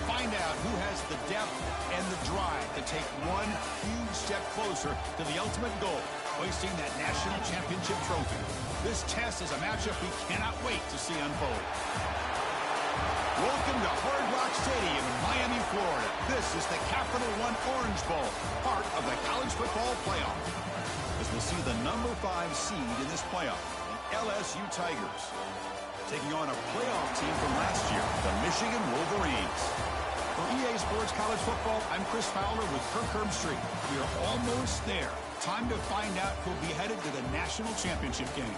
find out who has the depth and the drive to take one huge step closer to the ultimate goal, hoisting that national championship trophy. This test is a matchup we cannot wait to see unfold. Welcome to Hard Rock Stadium in Miami, Florida. This is the Capital One Orange Bowl, part of the college football playoff. As we'll see the number 5 seed in this playoff, the LSU Tigers, taking on a playoff team from last year, the Michigan Wolverines. For EA Sports College Football, I'm Chris Fowler with Kirk Herbstreit. We are almost there. Time to find out who'll be headed to the national championship game.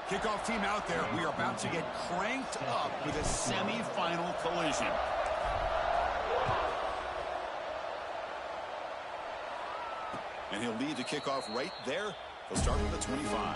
Kickoff team out there. We are about to get cranked up with a semi-final collision. And he'll lead the kickoff right there. He'll start with the 25.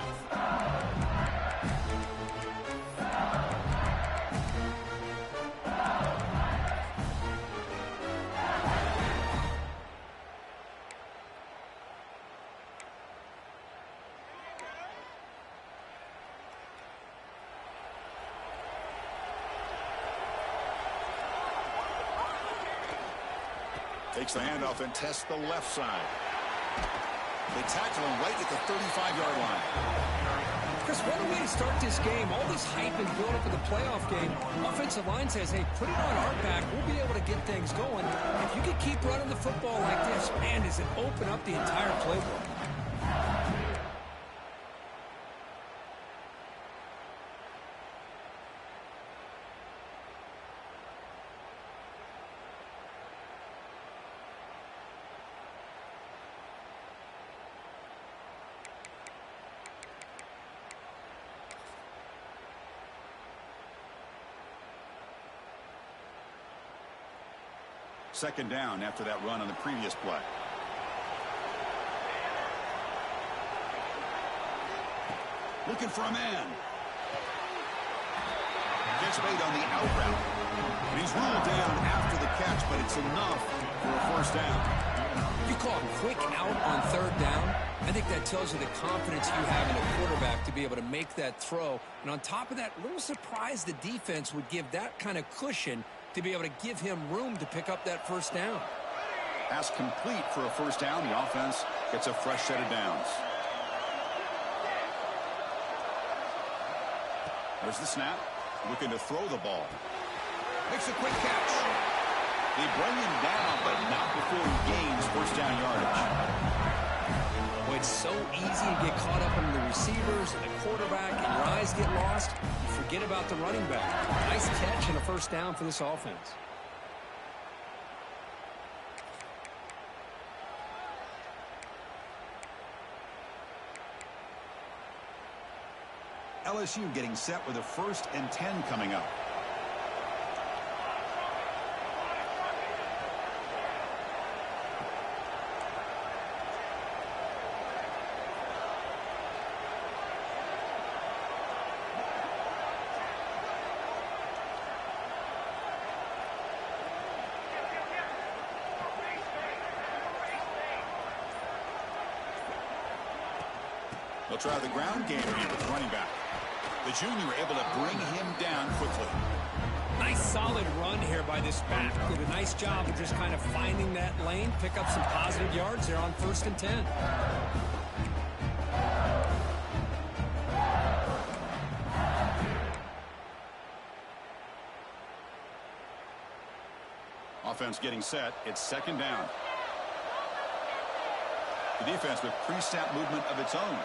Takes the handoff and tests the left side. They tackle him right at the 35-yard line. Chris, what a way to start this game. All this hype and build up for the playoff game. Offensive line says, hey, put it on our back. We'll be able to get things going. If you can keep running the football like this, man, does it open up the entire playbook. Second down after that run on the previous play. Looking for a man. Gets made on the out route. And he's ruled down after the catch, but it's enough for a first down. You call a quick out on third down. I think that tells you the confidence you have in a quarterback to be able to make that throw. And on top of that, a little surprised the defense would give that kind of cushion to be able to give him room to pick up that first down. Pass complete for a first down. The offense gets a fresh set of downs. There's the snap. Looking to throw the ball. Makes a quick catch. They bring him down, but not before he gains first down yardage. Well, it's so easy to get caught up in the receivers and the quarterback, and your eyes get lost. You forget about the running back. Nice catch and a first down for this offense. LSU getting set with a 1st and 10 coming up. They'll try the ground game here with the running back. The junior able to bring him down quickly. Nice solid run here by this back. Did a nice job of just kind of finding that lane, pick up some positive yards there on 1st and 10. Offense getting set. It's 2nd down. The defense with pre-snap movement of its own.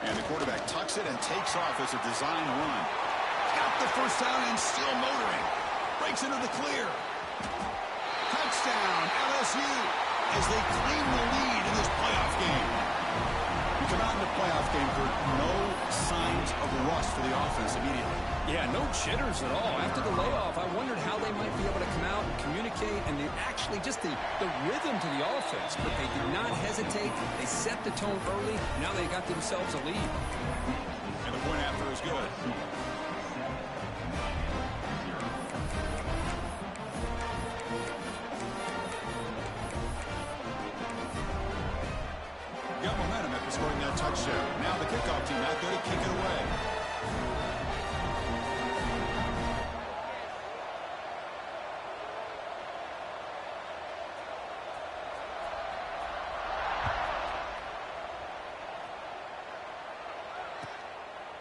And the quarterback tucks it and takes off as a design run. Got the first down and still motoring. Breaks into the clear. Touchdown, LSU, as they claim the lead in this playoff game. You come out in the playoff game for no signs of rust for the offense immediately. Yeah, no jitters at all. After the layoff, I wondered how they might be able to come out and communicate and actually just the rhythm to the offense. But they did not hesitate. They set the tone early. Now they got themselves a lead. And the point after is good. Got momentum after scoring that touchdown. Now the kickoff team out there to kick it away.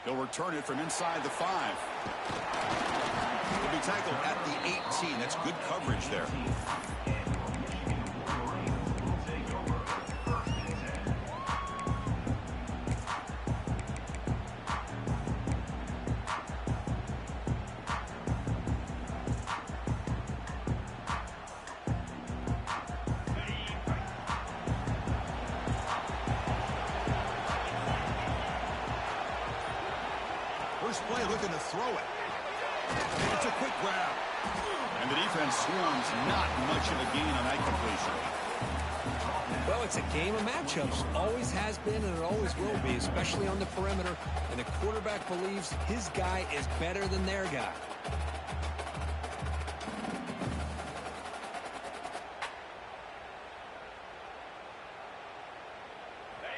He'll return it from inside the 5. He'll be tackled at the 18. That's good coverage there. First play looking to throw it. It's a quick grab. And the defense swarms, not much of a gain on that completion. Well, it's a game of matchups. Always has been and it always will be, especially on the perimeter. And the quarterback believes his guy is better than their guy.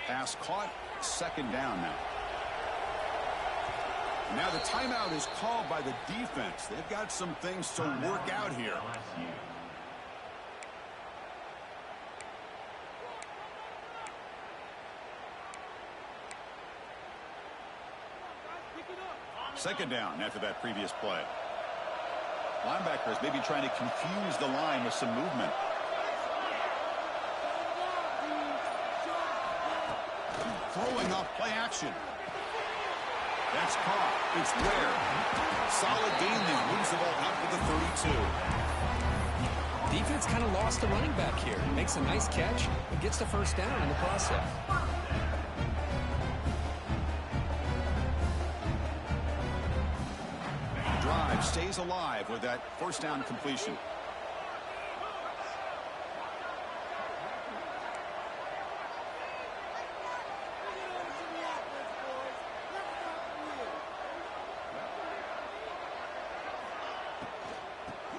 Pass caught. Second down now. Now the timeout is called by the defense. They've got some things to work out here. Second down after that previous play. Linebackers maybe trying to confuse the line with some movement. Throwing off play action. That's caught. It's there. Solid gain there. Moves the ball out to the 32. Defense kind of lost the running back here. Makes a nice catch and gets the first down in the process. Drive stays alive with that first down completion.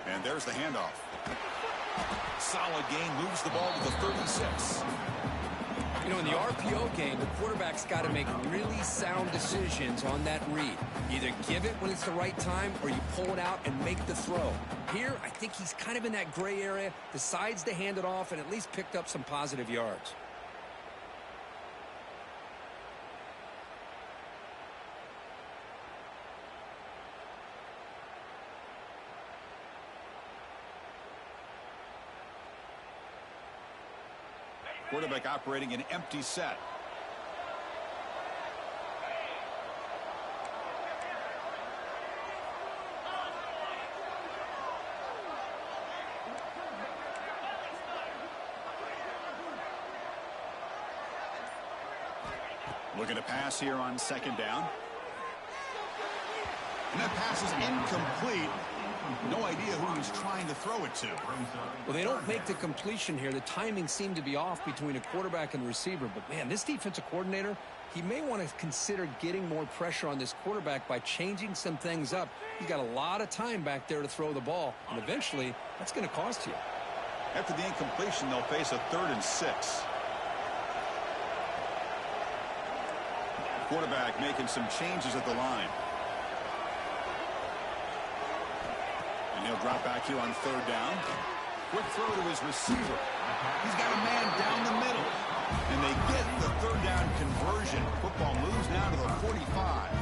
And there's the handoff. Solid gain, moves the ball to the 36. You know, in the RPO game, the quarterback's got to make really sound decisions on that read. Either give it when it's the right time or you pull it out and make the throw. Here, I think he's kind of in that gray area, decides to hand it off and at least picked up some positive yards. Quarterback operating an empty set. Looking to pass here on second down. And that pass is incomplete. No idea who he's trying to throw it to. Well, they don't make the completion here. The timing seemed to be off between a quarterback and receiver. But, man, this defensive coordinator, he may want to consider getting more pressure on this quarterback by changing some things up. He's got a lot of time back there to throw the ball. And eventually, that's going to cost you. After the incompletion, they'll face a 3rd and 6. Quarterback making some changes at the line. And he'll drop back here on 3rd down. Quick throw to his receiver. He's got a man down the middle. And they get the 3rd down conversion. Football moves now to the 45.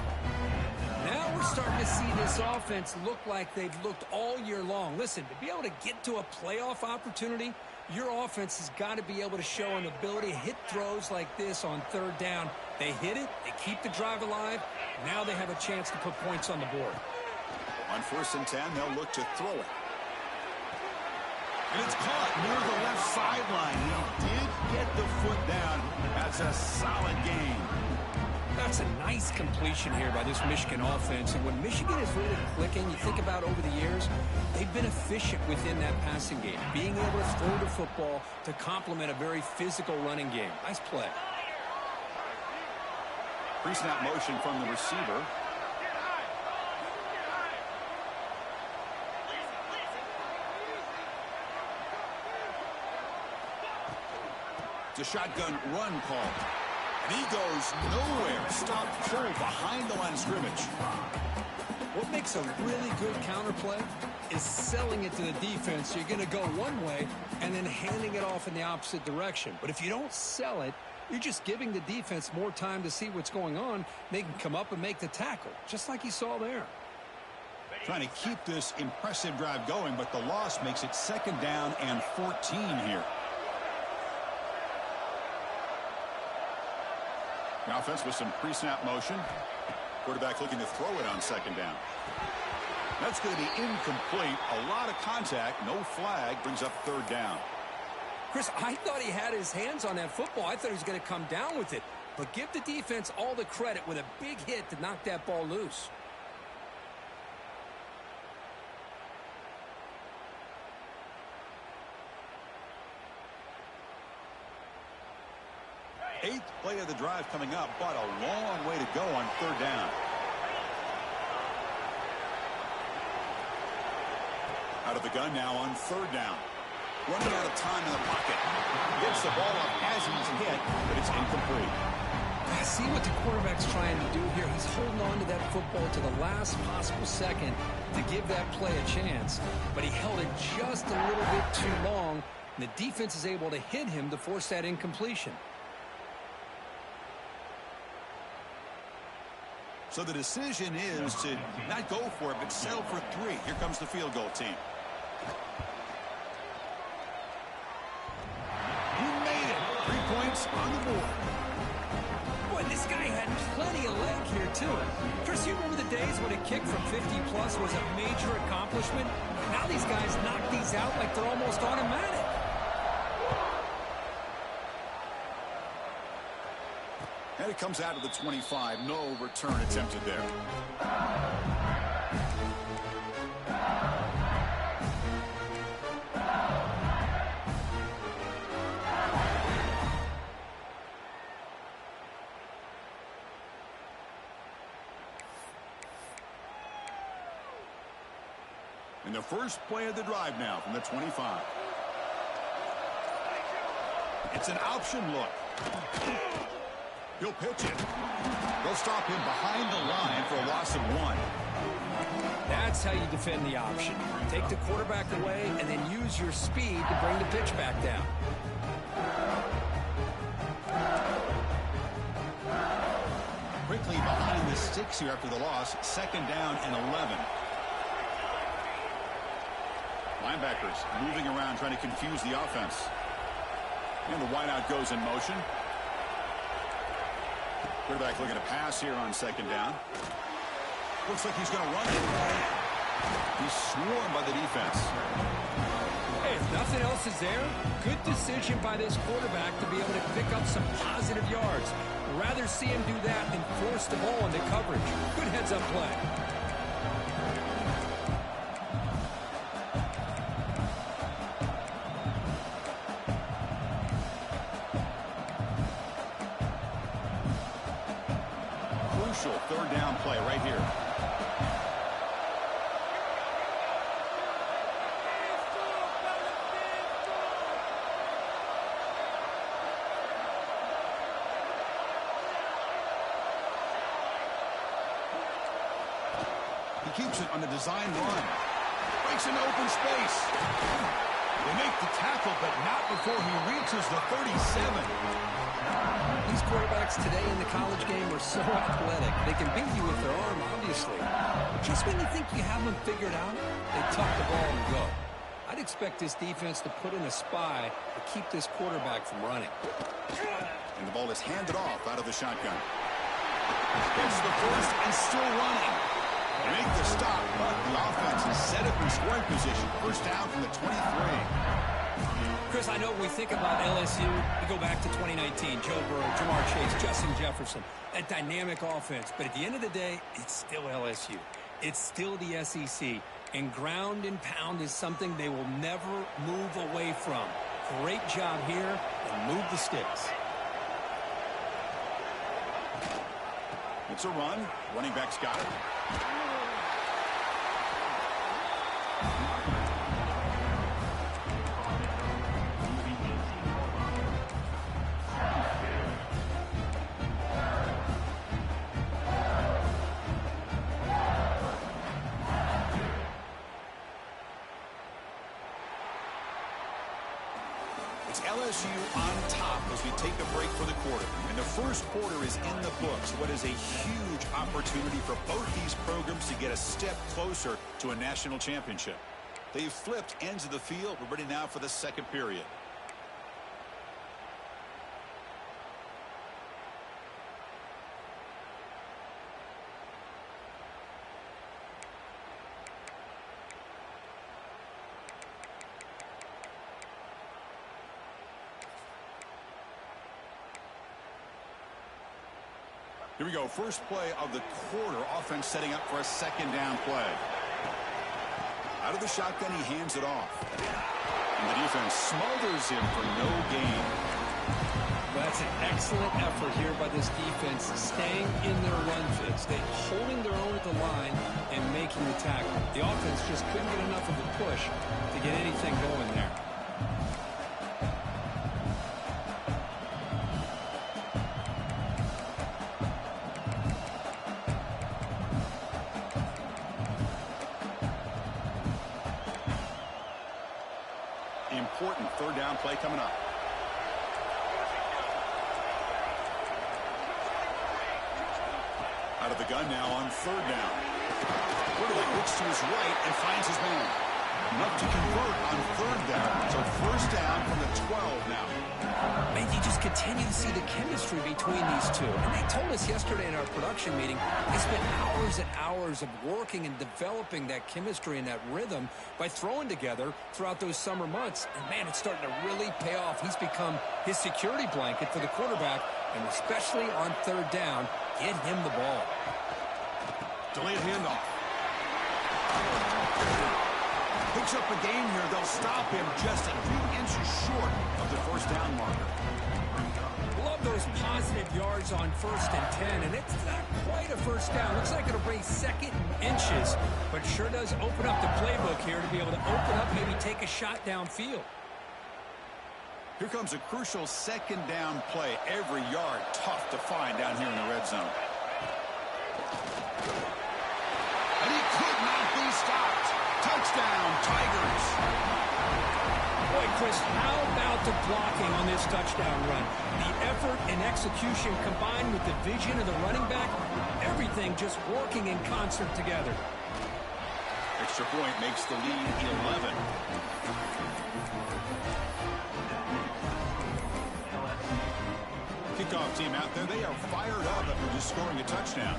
Now we're starting to see this offense look like they've looked all year long. Listen, to be able to get to a playoff opportunity, your offense has got to be able to show an ability to hit throws like this on 3rd down. They hit it, they keep the drive alive. Now they have a chance to put points on the board. On 1st and 10, they'll look to throw it. And it's caught near the left sideline. He did get the foot down. That's a solid gain. That's a nice completion here by this Michigan offense. And when Michigan is really clicking, you think about over the years, they've been efficient within that passing game, being able to throw the football to complement a very physical running game. Nice play. Pre-snap motion from the receiver. It's a shotgun run call. And he goes nowhere. Stopped full behind the line of scrimmage. What makes a really good counterplay is selling it to the defense. So you're going to go one way and then handing it off in the opposite direction. But if you don't sell it, you're just giving the defense more time to see what's going on. They can come up and make the tackle, just like you saw there. Trying to keep this impressive drive going, but the loss makes it 2nd down and 14 here. The offense with some pre-snap motion. Quarterback looking to throw it on 2nd down. That's going to be incomplete. A lot of contact. No flag. Brings up 3rd down. Chris, I thought he had his hands on that football. I thought he was going to come down with it. But give the defense all the credit with a big hit to knock that ball loose. Eighth play of the drive coming up, but a long way to go on 3rd down. Out of the gun now on 3rd down. Running out of time in the pocket. Gets the ball up as he's hit, but it's incomplete. See what the quarterback's trying to do here. He's holding on to that football to the last possible second to give that play a chance. But he held it just a little bit too long, and the defense is able to hit him to force that incompletion. So the decision is to not go for it, but settle for 3. Here comes the field goal team. He made it. 3 points on the board. Boy, this guy had plenty of leg here, too. Chris, you remember the days when a kick from 50-plus was a major accomplishment? Now these guys knock these out like they're almost automatic. And it comes out of the 25. No return attempted there. And the first play of the drive now from the 25. It's an option look. He'll pitch it. They'll stop him behind the line for a loss of 1. That's how you defend the option. Take the quarterback away and then use your speed to bring the pitch back down. Quickly behind the sticks here after the loss. 2nd down and 11. Linebackers moving around trying to confuse the offense. And the wideout goes in motion. Quarterback looking to pass here on 2nd down. Looks like he's going to run it. He's swarmed by the defense. Hey, if nothing else is there, good decision by this quarterback to be able to pick up some positive yards. Rather see him do that than force the ball into coverage. Good heads-up play. Crucial 3rd down play right here. He keeps it on the design run. Breaks into open space. They make the tackle, but not before he reaches the 37. These quarterbacks today in the college game are so athletic. They can beat you with their arm, obviously. Just when you think you have them figured out, they tuck the ball and go. I'd expect this defense to put in a spy to keep this quarterback from running. And the ball is handed off out of the shotgun. It's the first and still running. They make the stop, but the offense is set up in scoring position. First down from the 23. Chris, I know when we think about LSU, we go back to 2019, Joe Burrow, Jamar Chase, Justin Jefferson, that dynamic offense. But at the end of the day, it's still LSU. It's still the SEC. And ground and pound is something they will never move away from. Great job here, and move the sticks. It's a run. Running back's got it. It's LSU on top as we take a break for the quarter. And the first quarter is in the books. What is a huge opportunity for both these programs to get a step closer to a national championship. They've flipped ends of the field. We're ready now for the second period. Here we go. First play of the quarter. Offense setting up for a second down play. Out of the shotgun, he hands it off. And the defense smothers him for no gain. That's an excellent effort here by this defense, staying in their run fits. They're holding their own at the line and making the tackle. The offense just couldn't get enough of a push to get anything going there. Important third down play coming up. Out of the gun now on third down. Quarterback looks to his right and finds his man. Enough to convert on third down. So first down from the 12 now. And you just continue to see the chemistry between these two. And they told us yesterday in our production meeting, they spent hours and hours of working and developing that chemistry and that rhythm by throwing together throughout those summer months. And, man, it's starting to really pay off. He's become his security blanket for the quarterback, and especially on third down, get him the ball. Delayed handoff. Picks up a game here. They'll stop him just a few inches short of the first down marker. Love those positive yards on 1st and 10, and it's not quite a first down. Looks like it'll bring second inches, but sure does open up the playbook here to be able to open up, maybe take a shot downfield. Here comes a crucial second down play. Every yard tough to find down here in the red zone. And he could not be stopped. Touchdown, Tigers. Boy, Chris, how about the blocking on this touchdown run? The effort and execution combined with the vision of the running back, everything just working in concert together. Extra point makes the lead 11. Kickoff team out there, they are fired up after just scoring a touchdown.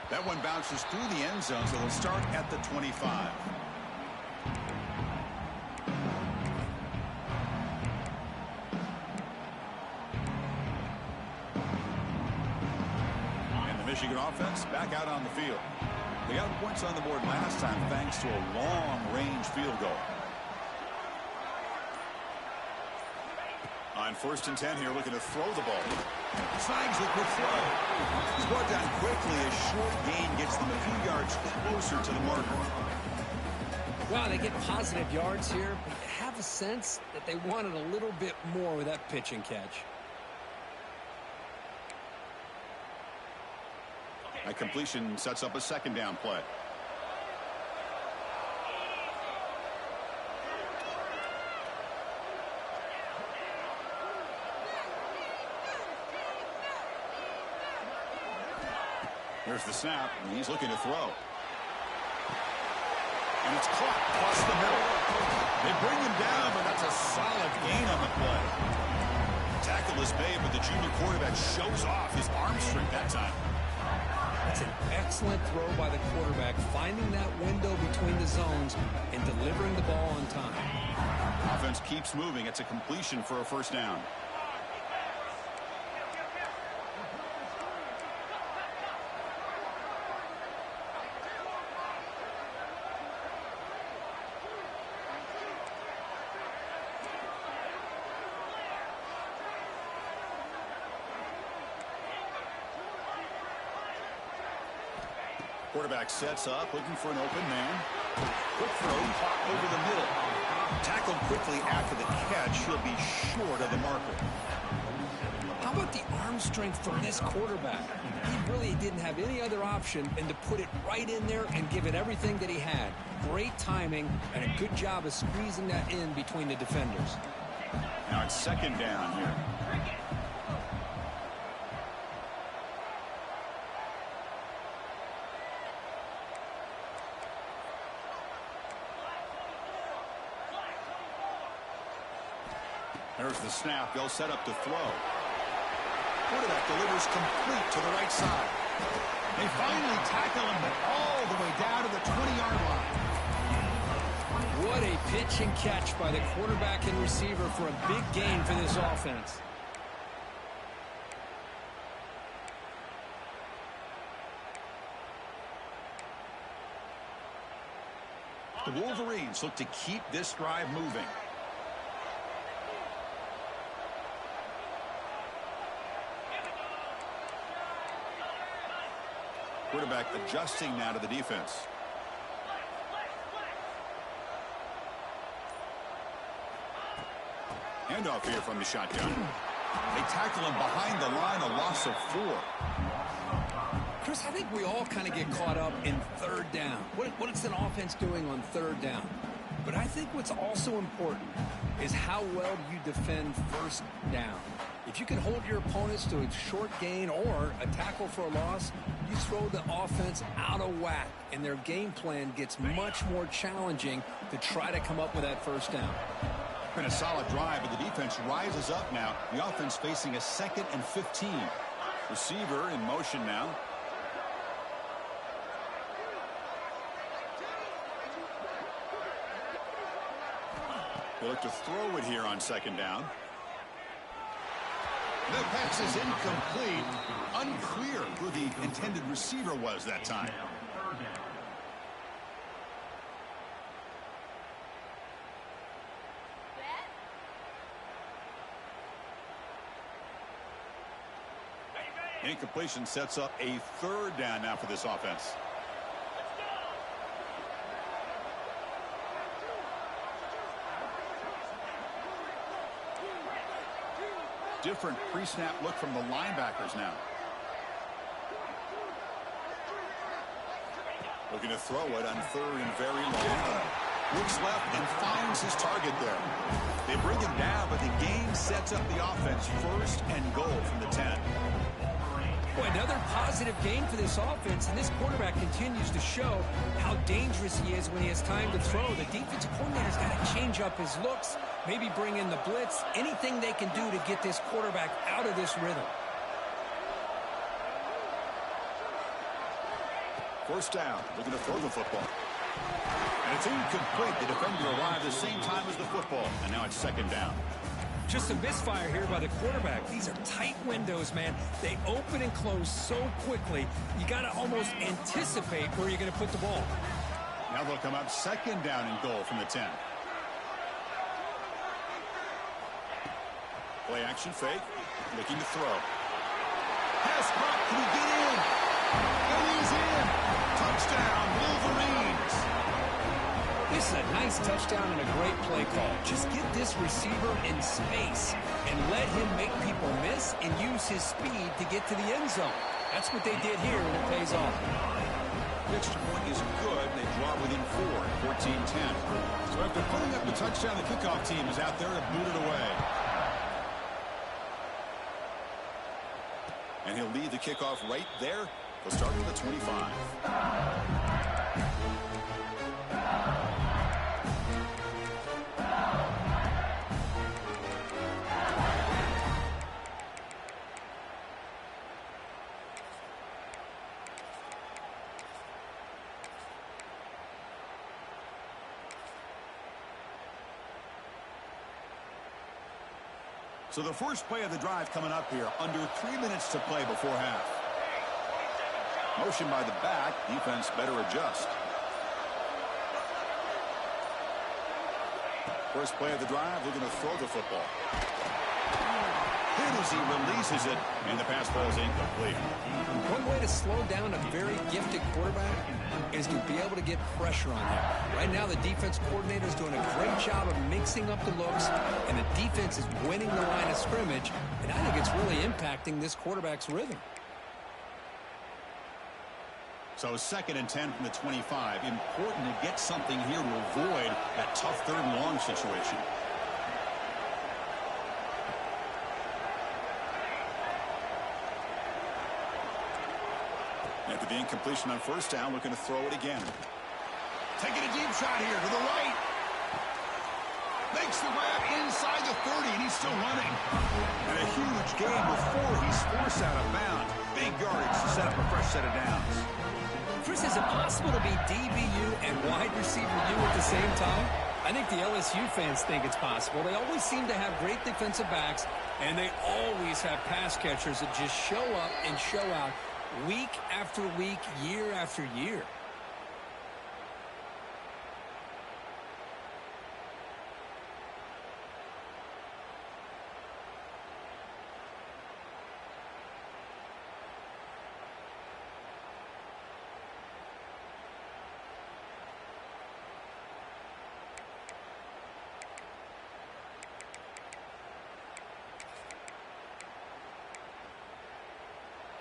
That one bounces through the end zone, so they'll start at the 25. And the Michigan offense back out on the field. They got points on the board last time thanks to a long-range field goal. On 1st and 10 here, looking to throw the ball. Snags it with throw. He's brought down quickly. A short gain gets them a few yards closer to the marker. Wow, they get positive yards here, but you have a sense that they wanted a little bit more with that pitch and catch. That completion sets up a second down play. Here's the snap, and he's looking to throw. And it's caught across the middle. They bring him down, but that's a solid gain on the play. Tackle is made, but the junior quarterback shows off his arm strength that time. That's an excellent throw by the quarterback, finding that window between the zones and delivering the ball on time. Offense keeps moving. It's a completion for a first down. Quarterback sets up, looking for an open man. Quick throw, caught over the middle. Tackled quickly after the catch. He'll be short of the marker. How about the arm strength from this quarterback? He really didn't have any other option than to put it right in there and give it everything that he had. Great timing and a good job of squeezing that in between the defenders. Now it's second down here. There's the snap. They'll set up to throw. Quarterback delivers complete to the right side. They finally tackle him, but all the way down to the 20-yard line. What a pitch and catch by the quarterback and receiver for a big gain for this offense. The Wolverines look to keep this drive moving. Quarterback adjusting now to the defense. Handoff here from the shotgun. They tackle him behind the line, a loss of 4. Chris, I think we all kind of get caught up in third down. What is an offense doing on third down? But I think what's also important is how well you defend first down. If you can hold your opponents to a short gain or a tackle for a loss, you throw the offense out of whack, and their game plan gets much more challenging to try to come up with that first down. Been a solid drive, but the defense rises up now. The offense facing a 2nd and 15. Receiver in motion now. They look to throw it here on second down. The pass is incomplete. Unclear who the intended receiver was that time. Incompletion sets up a third down now for this offense. Different pre-snap look from the linebackers now. Looking to throw it on third and very long. Looks left and finds his target there. They bring him down, but the game sets up the offense. First and goal from the 10. Boy, another positive gain for this offense, and this quarterback continues to show how dangerous he is when he has time to throw. The defensive coordinator's got to change up his looks, maybe bring in the blitz, anything they can do to get this quarterback out of this rhythm. First down, looking to throw the football. And it's incomplete. The defender arrived the same time as the football, and now it's second down. Just a misfire here by the quarterback. These are tight windows, man. They open and close so quickly, you got to almost anticipate where you're going to put the ball. Now they'll come up second down and goal from the 10. Play action fake, looking to throw. Pass caught, can he get in? And he's in! Touchdown, Wolverines! This is a nice touchdown and a great play call. Just get this receiver in space and let him make people miss and use his speed to get to the end zone. That's what they did here, and it pays off. The extra point is good. They draw within 4, 14-10. So after putting up the touchdown, the kickoff team is out there to boot it away. And he'll lead the kickoff right there. They'll start with the 25. So the first play of the drive coming up here, under 3 minutes to play before half. Motion by the back. Defense better adjust. First play of the drive, looking to throw the football. Hit as he releases it, and the pass ball's incomplete. One way to slow down a very gifted quarterback is to be able to get pressure on him. Right now, the defense coordinator is doing a great job of mixing up the looks, and the defense is winning the line of scrimmage, and I think it's really impacting this quarterback's rhythm. So 2nd and 10 from the 25. Important to get something here to avoid that tough 3rd and long situation. After the incompletion on 1st down, looking to throw it again. Taking a deep shot here to the right. Makes the grab inside the 30, and he's still running. And a huge gain before he's forced out of bounds. Big yardage to set up a fresh set of downs. Chris, is it possible to be DBU and wide receiver U at the same time? I think the LSU fans think it's possible. They always seem to have great defensive backs, and they always have pass catchers that just show up and show out week after week, year after year.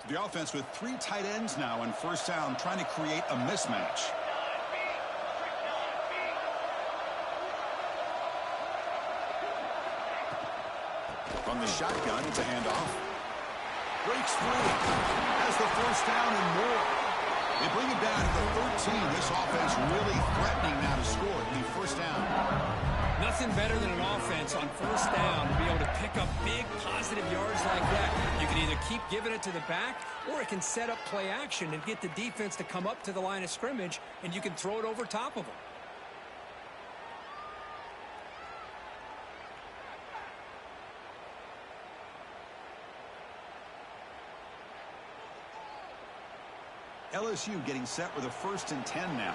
The offense with 3 tight ends now on 1st down, trying to create a mismatch. From the shotgun, it's a handoff. Breaks free. Has the 1st down and more. They bring it down to the 13. This offense really threatening now to score. The 1st down. Nothing better than an offense on 1st down to be able to pick up big positive yards like that. You can either keep giving it to the back, or it can set up play action and get the defense to come up to the line of scrimmage, and you can throw it over top of them. LSU getting set with a 1st and 10 now.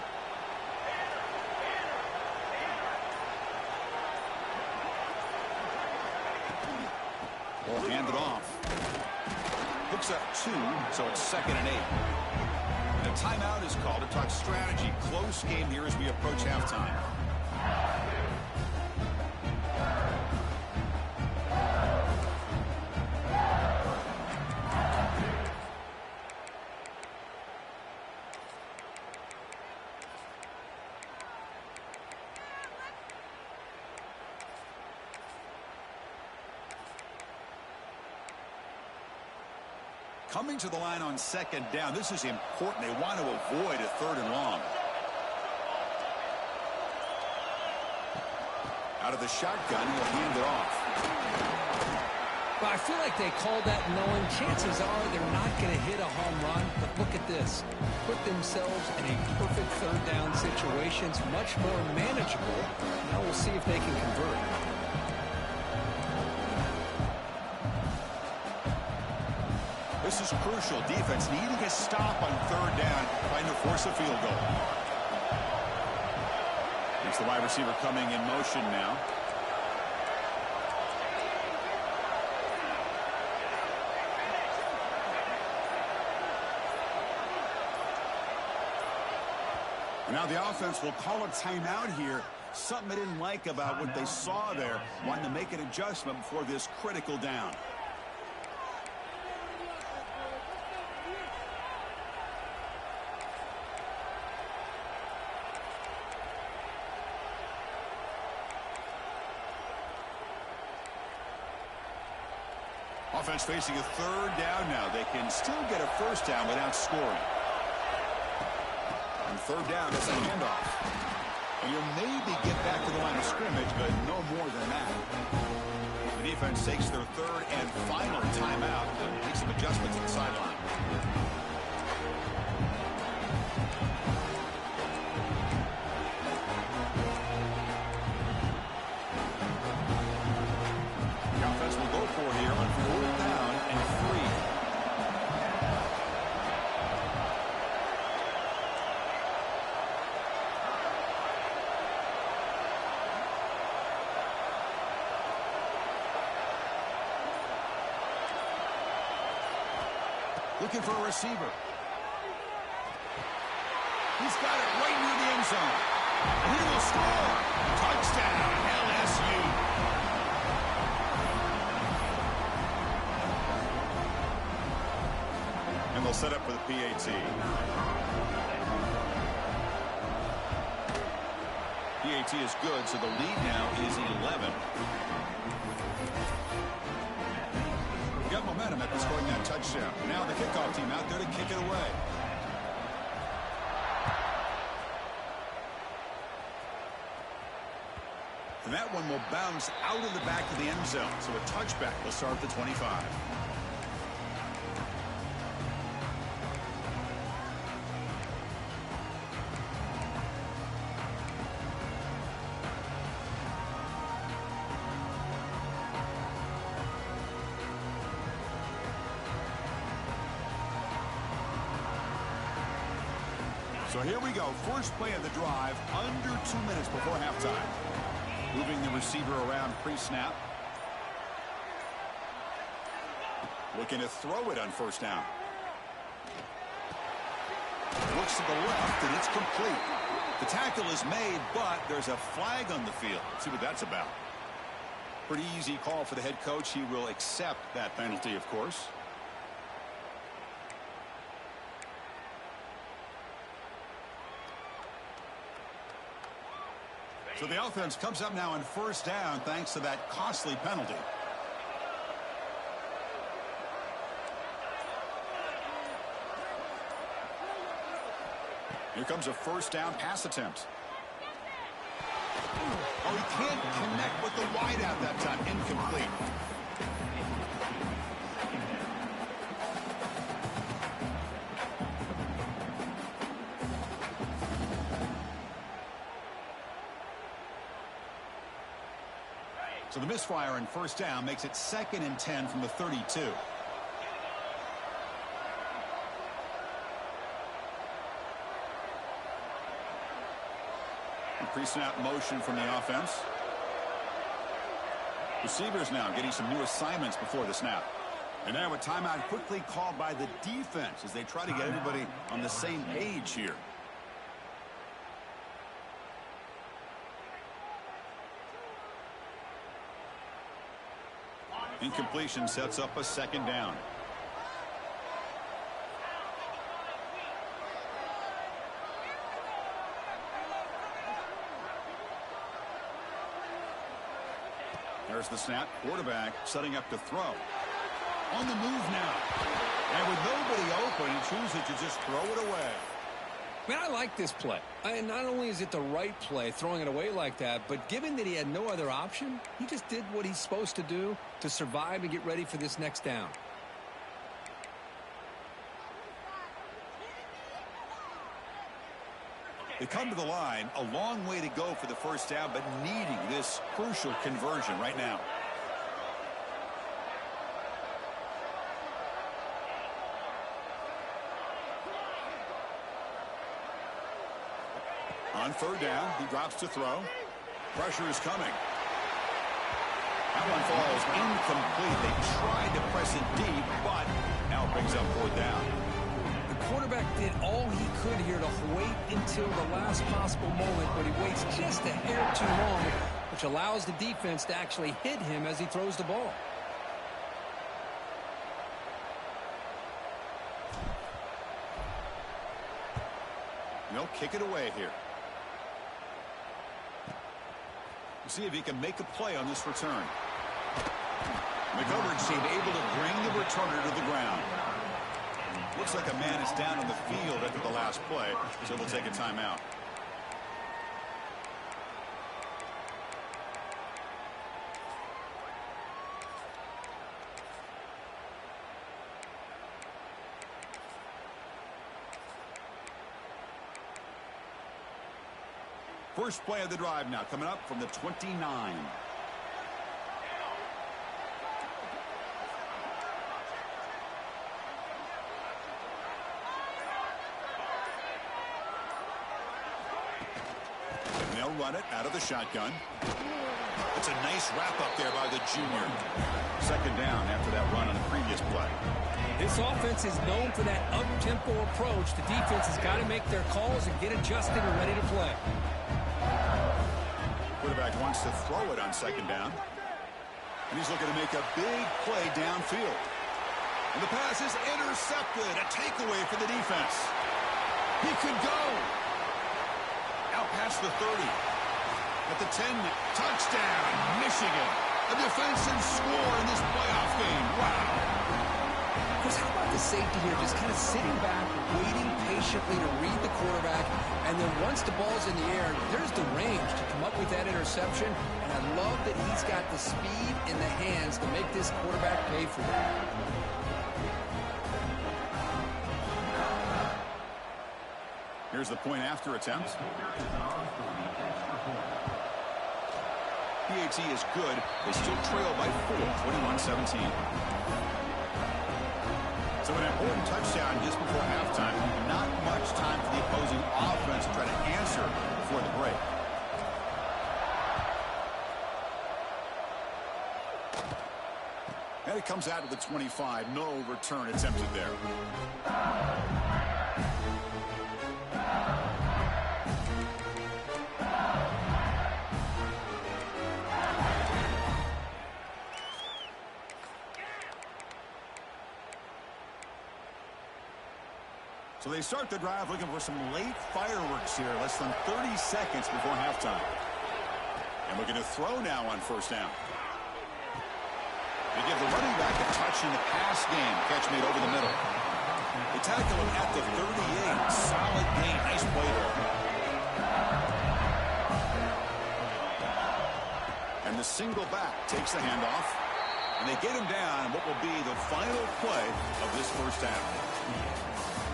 Will hand it off. Hooks up 2, so it's 2nd and 8. And a timeout is called to talk strategy. Close game here as we approach halftime. Coming to the line on 2nd down. This is important. They want to avoid a 3rd and long. Out of the shotgun, he'll hand it off. Well, I feel like they called that knowing chances are they're not going to hit a home run. But look at this. Put themselves in a perfect 3rd down situation. It's much more manageable. Now we'll see if they can convert. This is crucial. Defense needing a stop on 3rd down, trying to force a field goal. It's the wide receiver coming in motion now. Now the offense will call a timeout here. Something they didn't like about what they saw there. Wanting to make an adjustment before this critical down. Offense facing a 3rd down now. They can still get a 1st down without scoring. And 3rd down is a handoff. And you'll maybe get back to the line of scrimmage, but no more than that. The defense takes their 3rd and final timeout and makes some adjustments at the sideline. The offense will go for Looking for a receiver. He's got it right near the end zone. And he will score. Touchdown, LSU. And they'll set up for the PAT. PAT is good, so the lead now is 11. Got momentum after scoring that touchdown. Now the kickoff team out there to kick it away. And that one will bounce out of the back of the end zone. So a touchback will start at the 25. So here we go. First play of the drive, under 2 minutes before halftime. Moving the receiver around pre-snap. Looking to throw it on first down. Looks to the left, and it's complete. The tackle is made, but there's a flag on the field. Let's see what that's about. Pretty easy call for the head coach. He will accept that penalty, of course. So the offense comes up now on first down thanks to that costly penalty. Here comes a first down pass attempt. Oh, he can't connect with the wideout that time. Incomplete. So the misfire on first down makes it 2nd and 10 from the 32. Pre-snap motion from the offense. Receivers now getting some new assignments before the snap. And now a timeout quickly called by the defense as they try to get everybody on the same page here. Incompletion sets up a second down. There's the snap. Quarterback setting up to throw. On the move now. And with nobody open, he chooses to just throw it away. Man, I like this play. And not only is it the right play, throwing it away like that, but given that he had no other option, he just did what he's supposed to do to survive and get ready for this next down. They come to the line, a long way to go for the first down, but needing this crucial conversion right now. On third down, he drops to throw. Pressure is coming. That one falls incomplete. They tried to press it deep, but now it brings up fourth down. The quarterback did all he could here to wait until the last possible moment, but he waits just a hair too long, which allows the defense to actually hit him as he throws the ball. They'll kick it away here. See if he can make a play on this return. McCoverage seemed able to bring the returner to the ground. Looks like a man is down on the field after the last play, so they'll take a timeout. First play of the drive now coming up from the 29. And they'll run it out of the shotgun. That's a nice wrap-up there by the junior. Second down after that run on the previous play. This offense is known for that up-tempo approach. The defense has got to make their calls and get adjusted and ready to play. Quarterback wants to throw it on second down. And he's looking to make a big play downfield. And the pass is intercepted. A takeaway for the defense. He could go. Out past the 30. At the 10, touchdown, Michigan. A defensive score in this playoff game. Wow. Chris, how about the safety here? Just kind of sitting back, waiting patiently to read the quarterback. And then once the ball's in the air, there's the range to come up with that interception. And I love that he's got the speed in the hands to make this quarterback pay for that. Here's the point after attempt. PAT is good. They still trail by 4, 21-17. So an important touchdown just before halftime. Not much time for the opposing offense to try to answer before the break. And it comes out of the 25. No return attempted there. So they start the drive looking for some late fireworks here, less than 30 seconds before halftime. And looking to throw now on first down. They give the running back a touch in the pass game. Catch made over the middle. They tackle him at the 38. Solid gain. Nice play there. And the single back takes the handoff. And they get him down in what will be the final play of this first half.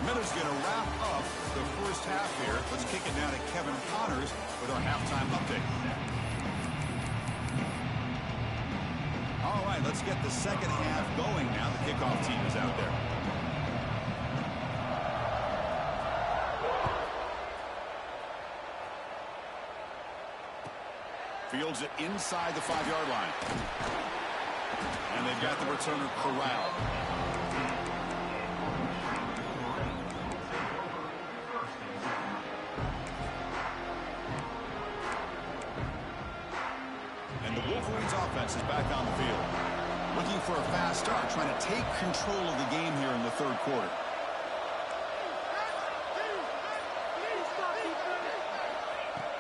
Miller's going to wrap up the first half here. Let's kick it down to Kevin Connors with our halftime update. All right, let's get the second half going now. The kickoff team is out there. Fields it inside the 5-yard line. And they've got the returner corralled. Offense is back on the field. Looking for a fast start, trying to take control of the game here in the third quarter.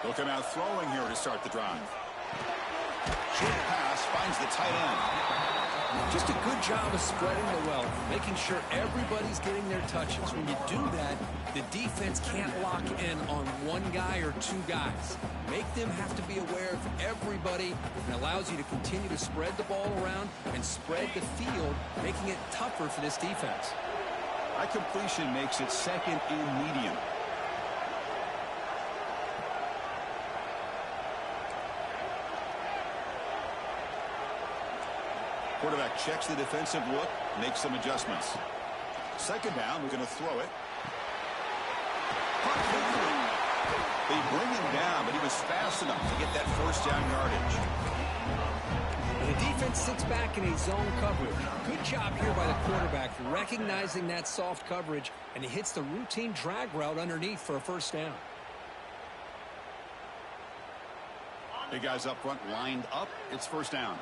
They'll come out throwing here to start the drive. Short pass finds the tight end. Just a good job of spreading the wealth, making sure everybody's getting their touches. When you do that, the defense can't lock in on one guy or two guys. Make them have to be aware of everybody, and allows you to continue to spread the ball around and spread the field, making it tougher for this defense. That completion makes it second and medium. Quarterback checks the defensive look, makes some adjustments. Second down, we're going to throw it. They bring him down, but he was fast enough to get that first down yardage. And the defense sits back in a zone coverage. Good job here by the quarterback, recognizing that soft coverage, and he hits the routine drag route underneath for a first down. Big guys up front lined up. It's first down.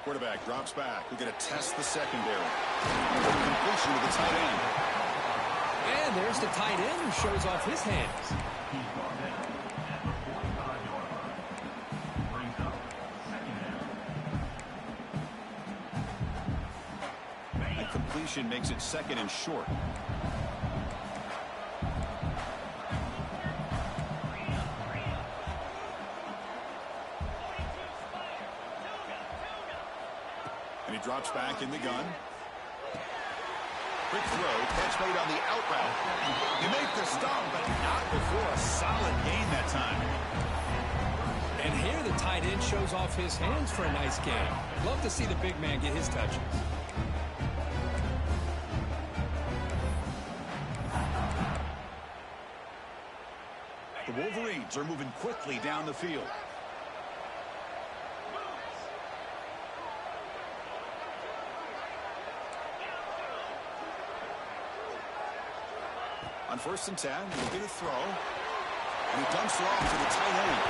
Quarterback drops back. We're going to test the secondary. Completion to the tight end. And there's the tight end who shows off his hands. That completion makes it second and short. Drops back in the gun. Quick throw, catch made on the out route. You make the stop, but not before a solid gain that time. And here the tight end shows off his hands for a nice game. Love to see the big man get his touches. The Wolverines are moving quickly down the field. On 1st and 10, we'll get a throw. And he dumps it off to the tight end.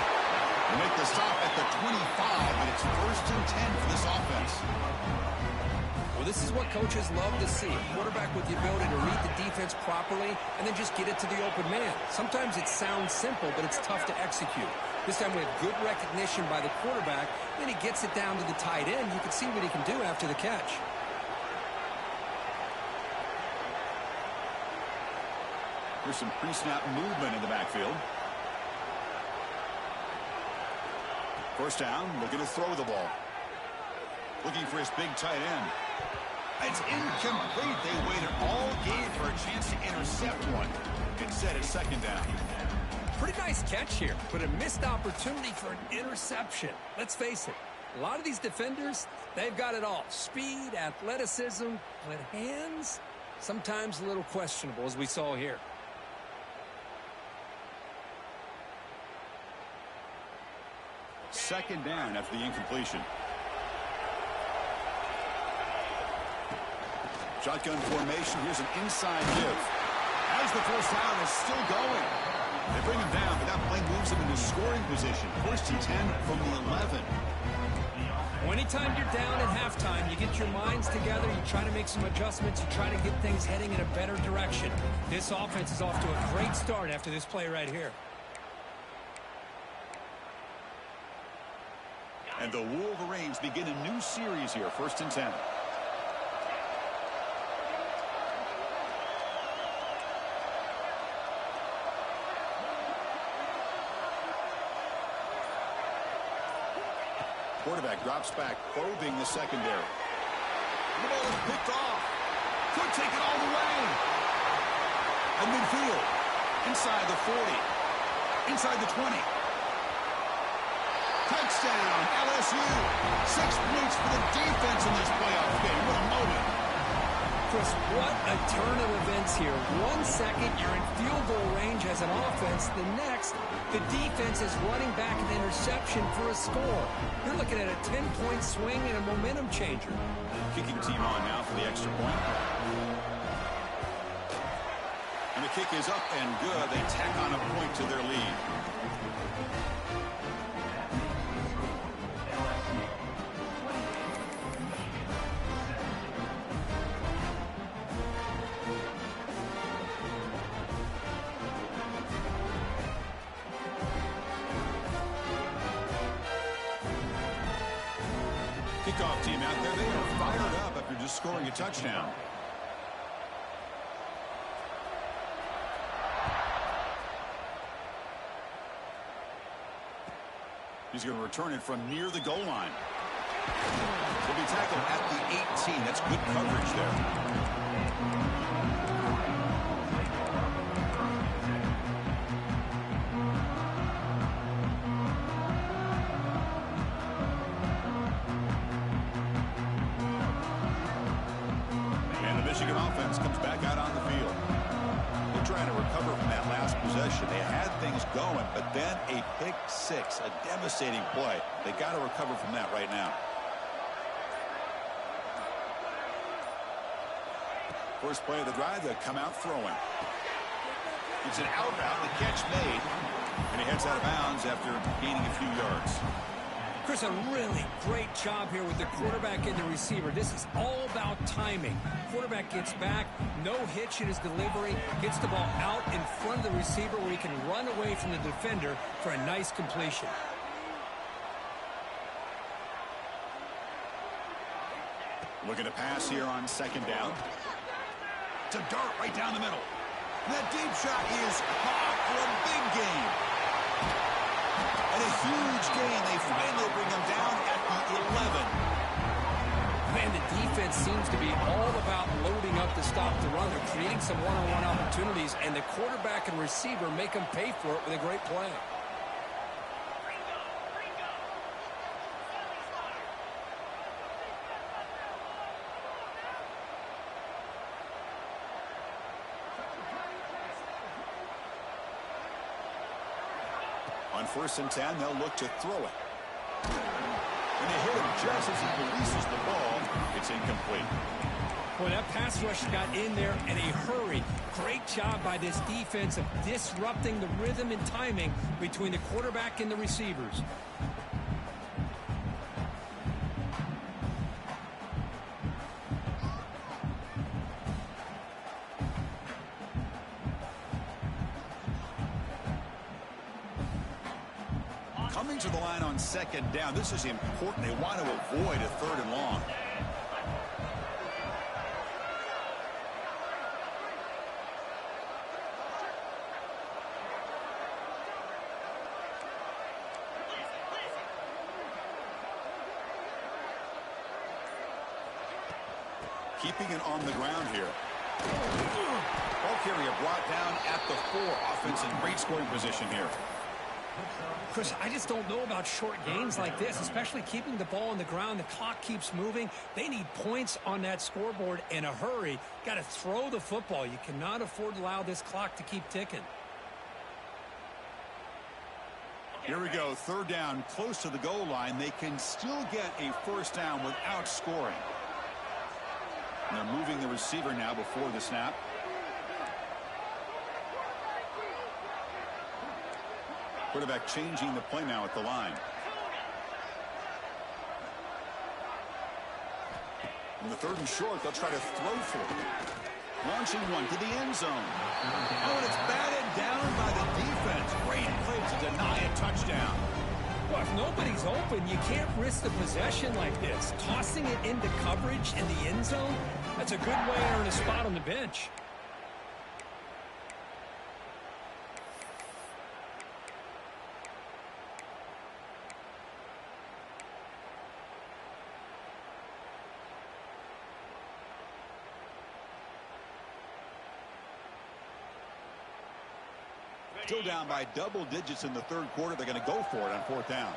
They make the stop at the 25, and it's 1st and 10 for this offense. Well, this is what coaches love to see. A quarterback with the ability to read the defense properly and then just get it to the open man. Sometimes it sounds simple, but it's tough to execute. This time we have good recognition by the quarterback. Then he gets it down to the tight end. You can see what he can do after the catch. There's some pre-snap movement in the backfield. 1st down, looking to throw the ball. Looking for his big tight end. It's incomplete. They waited all game for a chance to intercept one. Instead, it's 2nd down. Pretty nice catch here, but a missed opportunity for an interception. Let's face it, a lot of these defenders, they've got it all. Speed, athleticism, but hands, sometimes a little questionable, as we saw here. Second down after the incompletion. Shotgun formation. Here's an inside give. As the 1st down is still going. They bring him down, but that play moves him into scoring position. 1st and 10 from the 11. Well, anytime you're down at halftime, you get your minds together, you try to make some adjustments, you try to get things heading in a better direction. This offense is off to a great start after this play right here. And the Wolverines begin a new series here, 1st and 10. Quarterback drops back, probing the secondary. The ball is picked off. Could take it all the way. At midfield. Inside the 40. Inside the 20. Touchdown, LSU. 6 points for the defense in this playoff game. What a moment. Chris, what a turn of events here. 1 second, you're in field goal range as an offense. The next, the defense is running back an interception for a score. You're looking at a 10-point swing and a momentum changer. Kicking team on now for the extra point. And the kick is up and good. They tack on a point to their lead. Kickoff team out there, they are fired up after just scoring a touchdown. He's going to return it from near the goal line. He'll be tackled at the 18. That's good coverage there. Michigan offense comes back out on the field. They're trying to recover from that last possession. They had things going, but then a pick six, a devastating play. They got to recover from that right now. First play of the drive, they come out throwing. It's an out route, the catch made, and he heads out of bounds after gaining a few yards. Chris, a really great job here with the quarterback and the receiver. This is all about timing. Quarterback gets back, no hitch in his delivery, gets the ball out in front of the receiver where he can run away from the defender for a nice completion. Looking to pass here on second down. To dart right down the middle. And that deep shot is caught for a big gain. And a huge gain. They finally bring him down at the 11. Man, the defense seems to be all about loading up to stop the run. They're creating some one-on-one opportunities, and the quarterback and receiver make them pay for it with a great play. On 1st and 10, they'll look to throw it. And they hit him just as he releases the ball. It's incomplete. Boy, that pass rush got in there in a hurry. Great job by this defense of disrupting the rhythm and timing between the quarterback and the receivers. Coming to the line on 2nd down. This is important. They want to avoid a 3rd and long. Keeping it on the ground here. Ball carrier brought down at the 4. Offense in great scoring position here. Chris, I just don't know about short gains like this, especially keeping the ball on the ground. The clock keeps moving. They need points on that scoreboard in a hurry. Got to throw the football. You cannot afford to allow this clock to keep ticking. Here we go. 3rd down, close to the goal line. They can still get a 1st down without scoring. And they're moving the receiver now before the snap. Quarterback changing the play now at the line. In the 3rd and short, they'll try to throw for it. Launching one to the end zone. Oh, and it's batted down by the defense. Great play to deny a touchdown. Well, if nobody's open, you can't risk the possession like this. Tossing it into coverage in the end zone, that's a good way to earn a spot on the bench. Still down by double digits in the 3rd quarter. They're going to go for it on 4th down.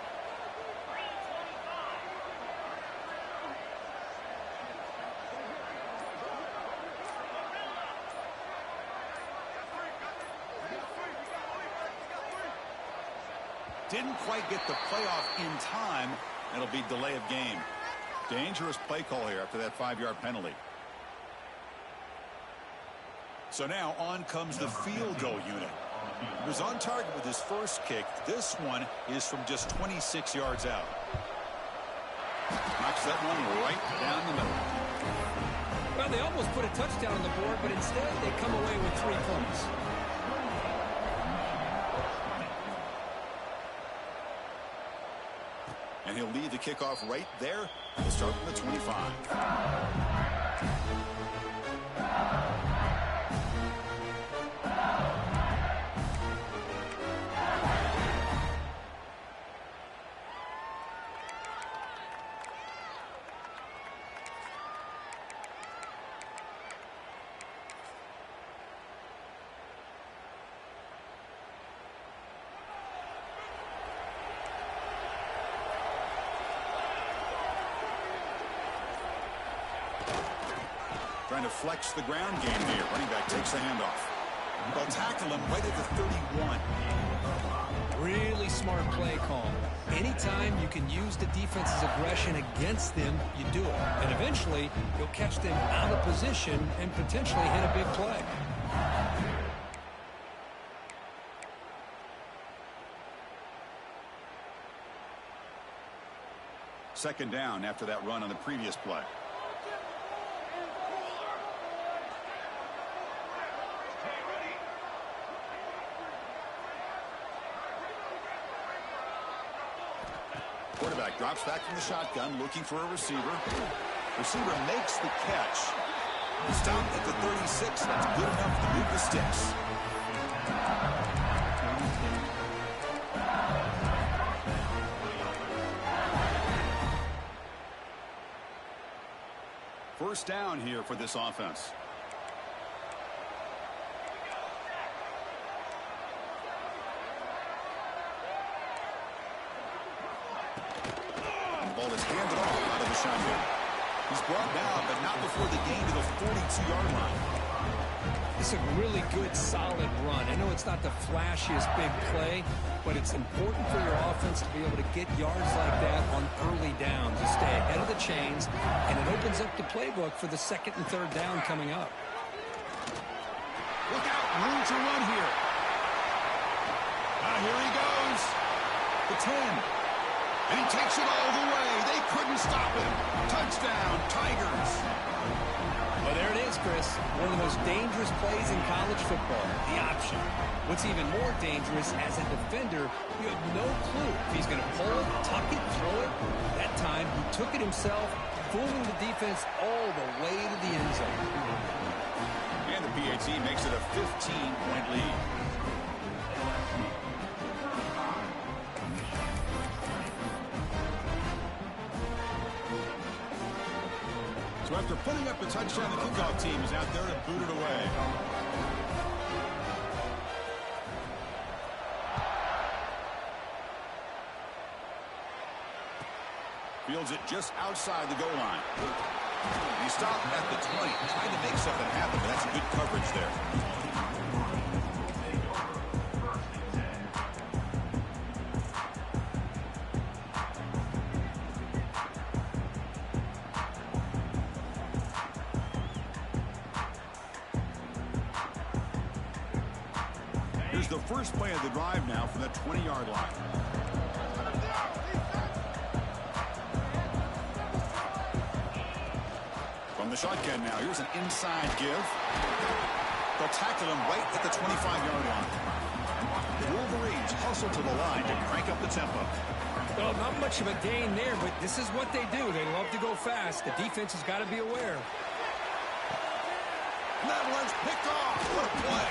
Didn't quite get the playoff in time. It'll be delay of game. Dangerous play call here after that 5-yard penalty. So now on comes the field goal unit. He was on target with his first kick. This one is from just 26 yards out. Knocks that one right down the middle. Well, they almost put a touchdown on the board, but instead they come away with 3 points. And he'll lead the kickoff right there. He'll start from the 25. Trying to flex the ground game here. Running back takes the handoff. They'll tackle him right at the 31. Really smart play call. Anytime you can use the defense's aggression against them, you do it. And eventually, you'll catch them out of position and potentially hit a big play. Second down after that run on the previous play. Quarterback drops back from the shotgun, looking for a receiver. Receiver makes the catch. Stopped at the 36. That's good enough to move the sticks. First down here for this offense. The ball is handed off out of the shotgun. He's brought down, but not before the gain to the 42-yard line. It's a really good, solid run. I know it's not the flashiest big play, but it's important for your offense to be able to get yards like that on early downs to stay ahead of the chains, and it opens up the playbook for the second and third down coming up. Look out, room to run here. Here he goes. The 10. And he takes it all the way. They couldn't stop him. Touchdown, Tigers. Well, there it is, Chris. One of the most dangerous plays in college football, the option. What's even more dangerous, as a defender, you have no clue if he's going to pull it, tuck it, throw it. That time, he took it himself, fooling the defense all the way to the end zone. And the PAT makes it a 15-point lead. So after putting up the touchdown, the kickoff team is out there to boot it away. Fields it just outside the goal line. He stopped at the 20, trying to make something happen, but that's good coverage there. Here's the first play of the drive now from that 20-yard line. From the shotgun now, here's an inside give. They'll tackle him right at the 25-yard line. The Wolverines hustle to the line to crank up the tempo. Well, not much of a gain there, but this is what they do. They love to go fast. The defense has got to be aware. That one's picked off. What a play.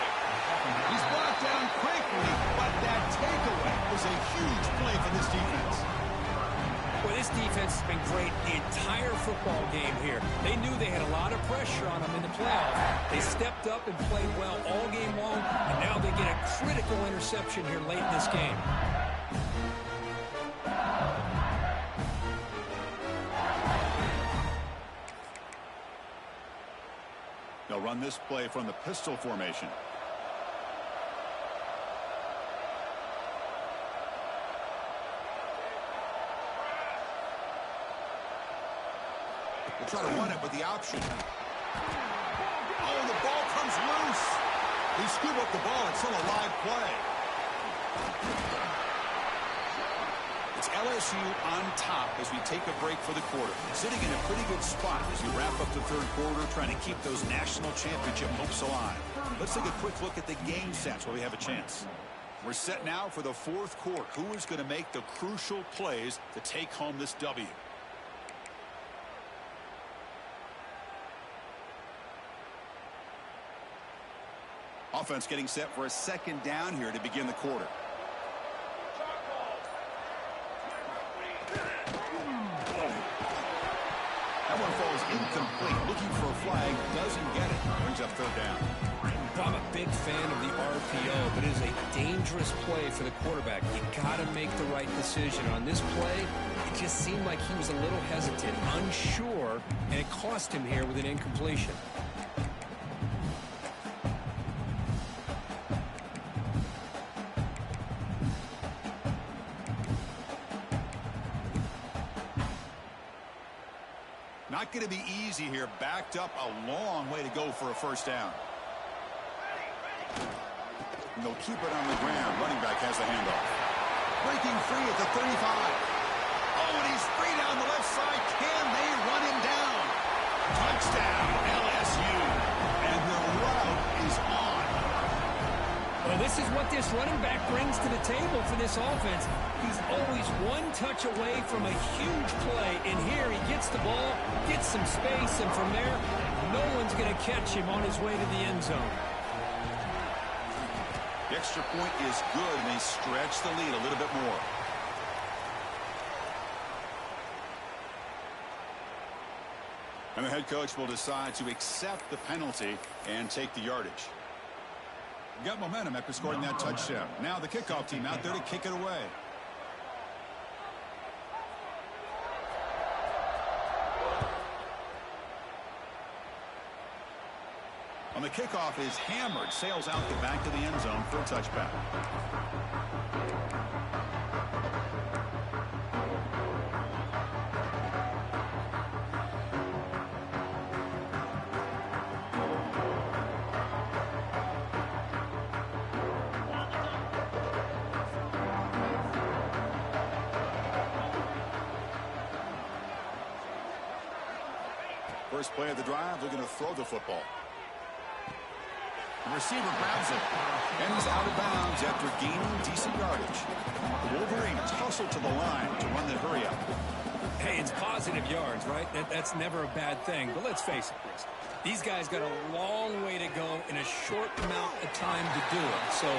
He's brought down quickly, but that takeaway was a huge play for this defense. Well, this defense has been great the entire football game here. They knew they had a lot of pressure on them in the playoffs. They stepped up and played well all game long, and now they get a critical interception here late in this game. They'll run this play from the pistol formation. They'll try to run it with the option. Oh, the ball comes loose. They scoop up the ball. It's still a live play. It's LSU on top as we take a break for the quarter. Sitting in a pretty good spot as we wrap up the third quarter, trying to keep those national championship hopes alive. Let's take a quick look at the game stats while we have a chance. We're set now for the fourth quarter. Who is going to make the crucial plays to take home this W? Offense getting set for a second down here to begin the quarter. That one falls incomplete. Looking for a flag. Doesn't get it. Brings up third down. Well, I'm a big fan of the RPO, but it is a dangerous play for the quarterback. You got to make the right decision. On this play, it just seemed like he was a little hesitant, unsure, and it cost him here with an incompletion. Not going to be easy here. Backed up a long way to go for a first down. And they'll keep it on the ground. Running back has the handoff. Breaking free at the 35. Oh, and he's free down the left side. Can they run him down? Touchdown, LSU. And the route is on. Well, this is what this running back brings to the table for this offense. He's always one touch away from a huge play, and here he gets the ball, gets some space, and from there, no one's going to catch him on his way to the end zone. The extra point is good, and they stretch the lead a little bit more. And the head coach will decide to accept the penalty and take the yardage. Got momentum after scoring that touchdown. Now the kickoff team out there to kick it away. On And the kickoff is hammered, sails out the back of the end zone for a touchback. First play of the drive, looking to throw the football. The receiver grabs it, and he's out of bounds after gaining decent yardage. The Wolverines hustle to the line to run the hurry up. Hey, it's positive yards, right? That's never a bad thing. But let's face it, Chris. These guys got a long way to go in a short amount of time to do it. So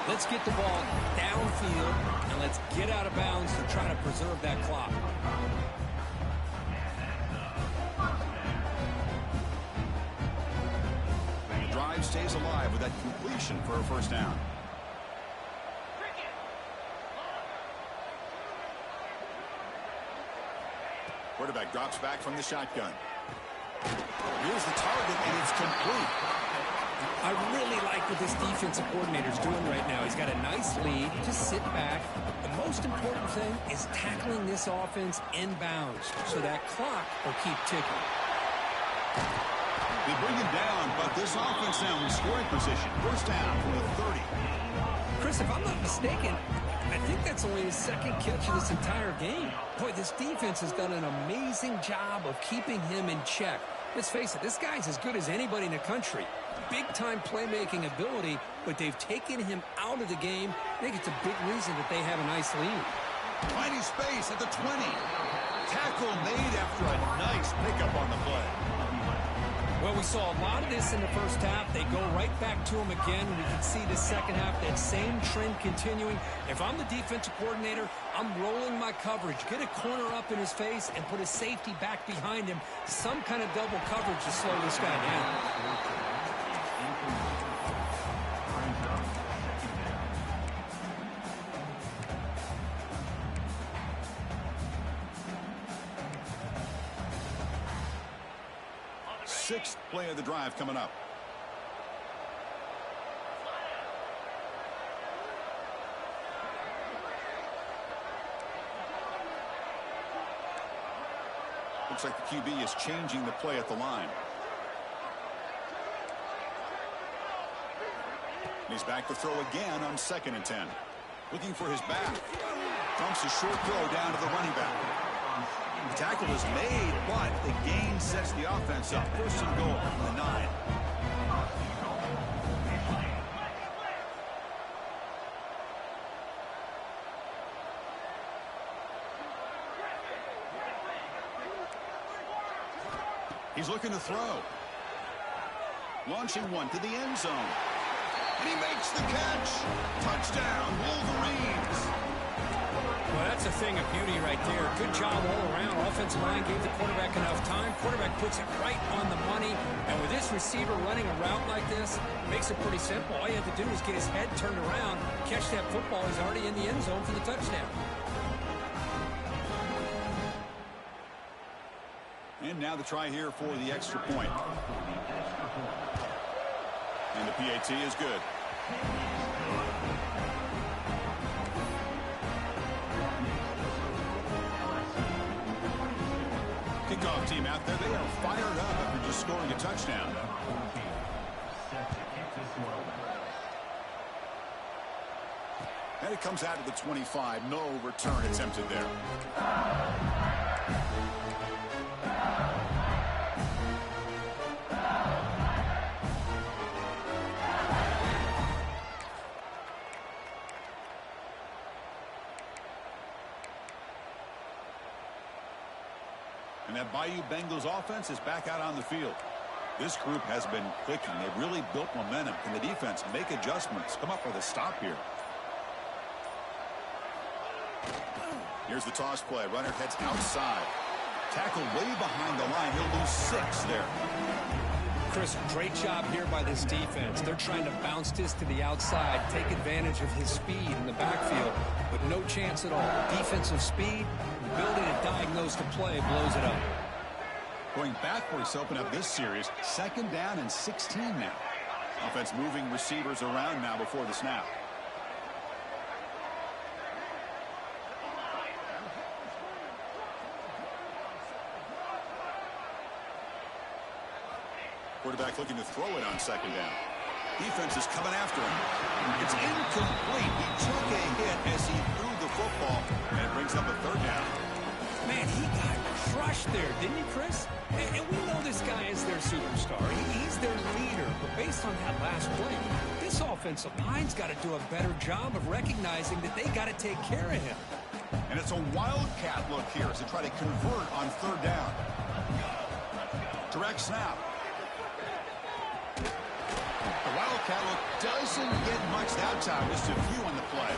let's get the ball downfield, and let's get out of bounds to try to preserve that clock. Stays alive with that completion for a first down. Quarterback drops back from the shotgun. Here's the target, and it's complete. I really like what this defensive coordinator's doing right now. He's got a nice lead. Just sit back. The most important thing is tackling this offense inbounds so that clock will keep ticking. They bring him down, but this offense now in scoring position. First down from the 30. Chris, if I'm not mistaken, I think that's only his second catch of this entire game. Boy, this defense has done an amazing job of keeping him in check. Let's face it, this guy's as good as anybody in the country. Big-time playmaking ability, but they've taken him out of the game. I think it's a big reason that they have a nice lead. Tiny space at the 20. Tackle made after a nice pickup on the play. Well, we saw a lot of this in the first half. They go right back to him again. We can see the second half, that same trend continuing. If I'm the defensive coordinator, I'm rolling my coverage. Get a corner up in his face and put a safety back behind him. Some kind of double coverage to slow this guy down. Sixth play of the drive coming up. Looks like the QB is changing the play at the line. He's back to throw again on 2nd and 10. Looking for his back. Dumps a short throw down to the running back. The tackle is made, but the gain sets the offense up. First and goal from the 9. He's looking to throw. Launching one to the end zone. And he makes the catch. Touchdown, Wolverines. Well, that's a thing of beauty right there. Good job all around. Offensive line gave the quarterback enough time. Quarterback puts it right on the money. And with this receiver running a route like this, it makes it pretty simple. All you have to do is get his head turned around, catch that football. He's already in the end zone for the touchdown. And now the try here for the extra point. And the PAT is good. Kickoff team out there, they are fired up after just scoring a touchdown. And it comes out of the 25. No return attempted there. And that Bayou Bengals offense is back out on the field. This group has been clicking. They've really built momentum. Can the defense make adjustments? Come up with a stop here. Here's the toss play. Runner heads outside. Tackle way behind the line. He'll lose 6 there. Chris, great job here by this defense. They're trying to bounce this to the outside, take advantage of his speed in the backfield, but no chance at all. Defensive speed, ability to diagnose the play, blows it up. Going backwards to open up this series. 2nd down and 16 now. Offense moving receivers around now before the snap. Quarterback looking to throw it on second down. Defense is coming after him. It's incomplete. He took a hit as he threw the football, and it brings up a third down. Man, he got crushed there, didn't he, Chris? And we know this guy is their superstar. He's their leader. But based on that last play, this offensive line's got to do a better job of recognizing that they got to take care of him. And it's a wildcat look here as they try to convert on third down. Direct snap. The wildcat look doesn't get much that time. Just a few on the play.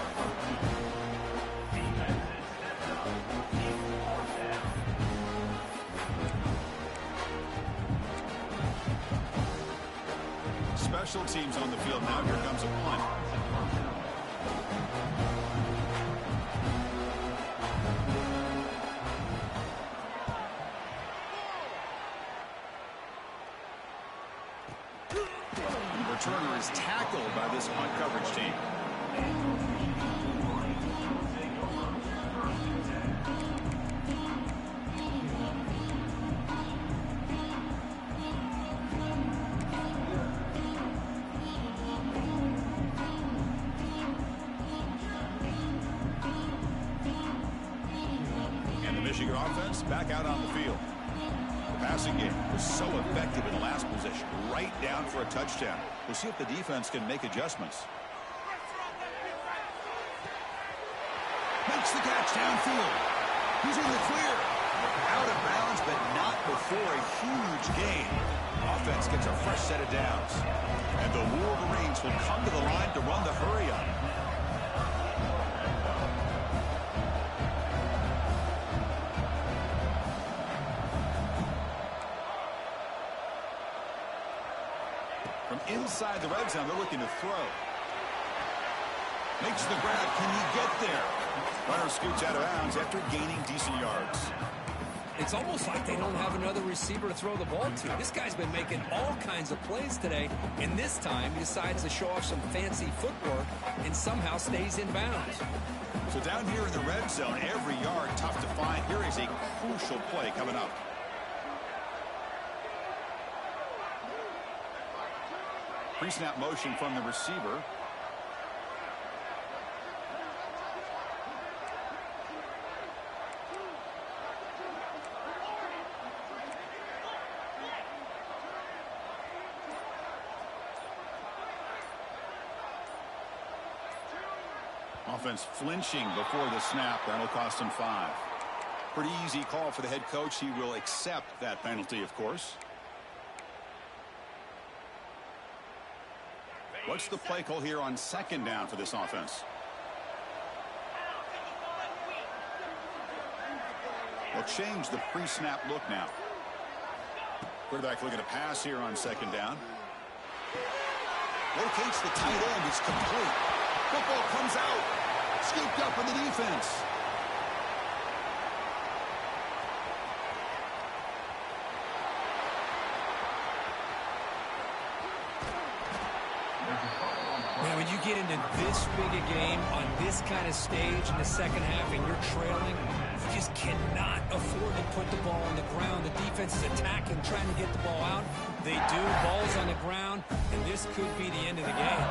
Special teams on the field now. Here comes a punt. Returner is tackled by this punt coverage team. And the Michigan offense back out on the field. The passing game was so effective in the last possession, right down for a touchdown. We'll see if the defense can make adjustments. Makes the catch downfield. He's in the clear. Out of bounds, but not before a huge gain. Offense gets a fresh set of downs. And the Wolverines will come to the line to run the hurry up. From inside the red zone, they're looking to throw. Makes the grab. Can he get there? Runner scoots out of bounds after gaining decent yards. It's almost like they don't have another receiver to throw the ball to. This guy's been making all kinds of plays today, and this time he decides to show off some fancy footwork and somehow stays in bounds. So down here in the red zone, every yard tough to find. Here is a crucial play coming up. Pre-snap motion from the receiver. Offense flinching before the snap. That'll cost him 5. Pretty easy call for the head coach. He will accept that penalty, of course. What's the play call here on second down for this offense? They'll change the pre-snap look now. Quarterback looking to pass here on second down. Locates the tight end. It's complete. Football comes out. Scooped up in the defense. Man, when you get into this big a game on this kind of stage in the second half and you're trailing, you just cannot afford to put the ball on the ground. The defense is attacking, trying to get the ball out. They do. Ball's on the ground, and this could be the end of the game.